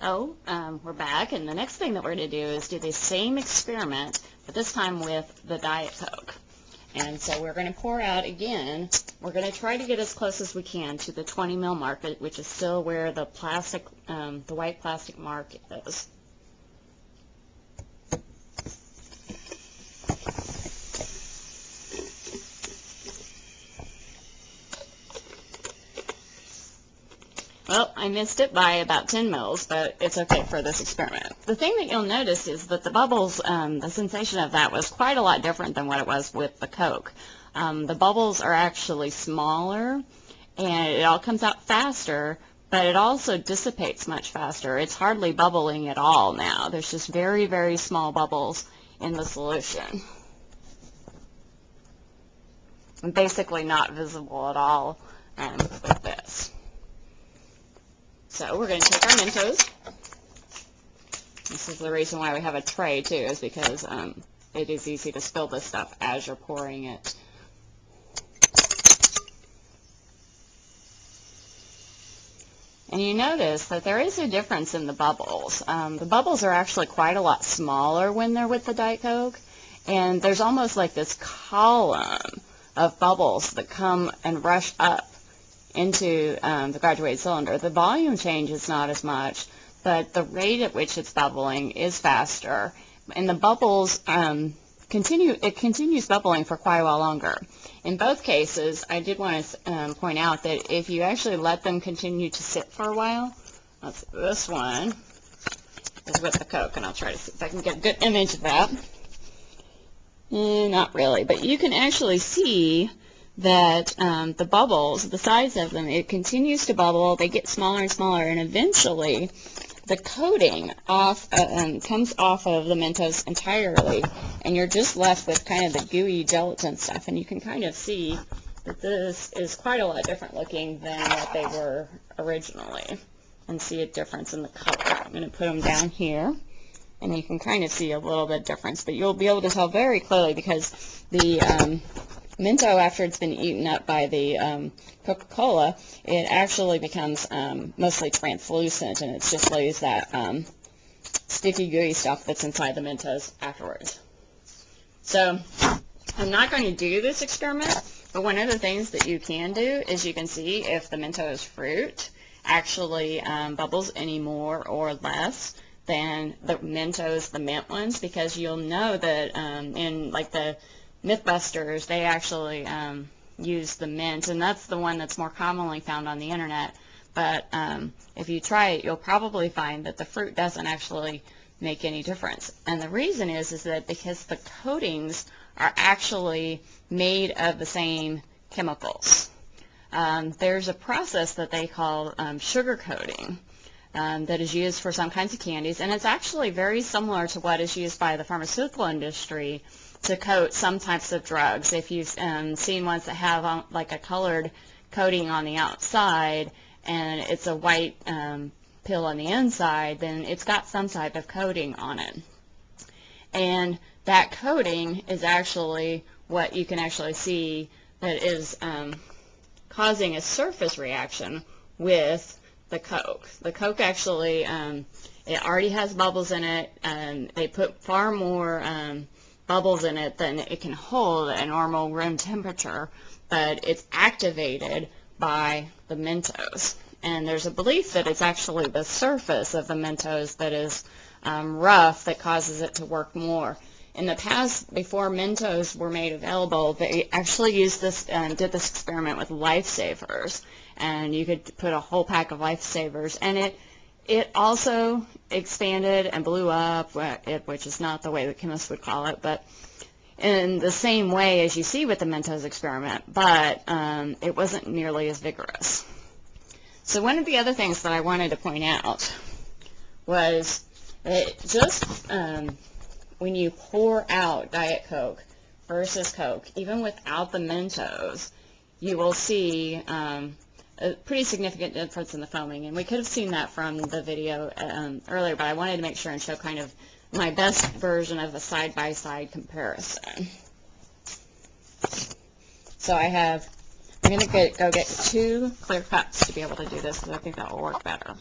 So we're back, and the next thing that we're going to do is do the same experiment, but this time with the Diet Coke. And so we're going to pour out again. We're going to try to get as close as we can to the 20 ml mark, which is still where the plastic, the white plastic mark is. Well, I missed it by about 10 mils, but it's okay for this experiment. The thing that you'll notice is that the bubbles, the sensation of that was quite a lot different than what it was with the Coke. The bubbles are actually smaller, and it all comes out faster, but it also dissipates much faster. It's hardly bubbling at all now. There's just very, very small bubbles in the solution. And basically not visible at all with this. So we're going to take our Mentos. This is the reason why we have a tray too, is because it is easy to spill this stuff as you're pouring it. And you notice that there is a difference in the bubbles. The bubbles are actually quite a lot smaller when they're with the Diet Coke, and there's almost like this column of bubbles that come and rush up into the graduated cylinder. The volume change is not as much, but the rate at which it's bubbling is faster, and the bubbles continues bubbling for quite a while longer. In both cases, I did want to point out that if you actually let them continue to sit for a while, this one is with the Coke, and I'll try to see if I can get a good image of that. Not really, but you can actually see that the bubbles, the size of them, it continues to bubble. They get smaller and smaller, and eventually the coating comes off of the Mentos entirely, and you're just left with kind of the gooey gelatin stuff. And you can kind of see that this is quite a lot different looking than what they were originally, and see a difference in the color. I'm going to put them down here, and you can kind of see a little bit difference, but you'll be able to tell very clearly because the Mento, after it's been eaten up by the Coca-Cola, it actually becomes mostly translucent, and it just leaves that sticky, gooey stuff that's inside the Mentos afterwards. So I'm not going to do this experiment, but one of the things that you can do is you can see if the Mentos fruit actually bubbles any more or less than the Mentos, the mint ones, because you'll know that in like the Mythbusters, they actually use the mint, and that's the one that's more commonly found on the internet. But if you try it, you'll probably find that the fruit doesn't actually make any difference. And the reason is that because the coatings are actually made of the same chemicals. There's a process that they call sugar coating that is used for some kinds of candies, and it's actually very similar to what is used by the pharmaceutical industry to coat some types of drugs. If you've seen ones that have like a colored coating on the outside and it's a white pill on the inside, then it's got some type of coating on it. And that coating is actually what you can actually see that is causing a surface reaction with the Coke. The Coke actually, it already has bubbles in it, and they put far more bubbles in it than it can hold at normal room temperature, but it's activated by the Mentos. And there's a belief that it's actually the surface of the Mentos that is rough that causes it to work more. In the past, before Mentos were made available, they actually used this and did this experiment with Lifesavers, and you could put a whole pack of Lifesavers, and it also expanded and blew up, which is not the way the chemists would call it, but in the same way as you see with the Mentos experiment, but it wasn't nearly as vigorous. So one of the other things that I wanted to point out was that just when you pour out Diet Coke versus Coke, even without the Mentos, you will see a pretty significant difference in the foaming, and we could have seen that from the video earlier, but I wanted to make sure and show kind of my best version of a side-by-side comparison. So I'm going to go get 2 clear cups to be able to do this, because I think that will work better.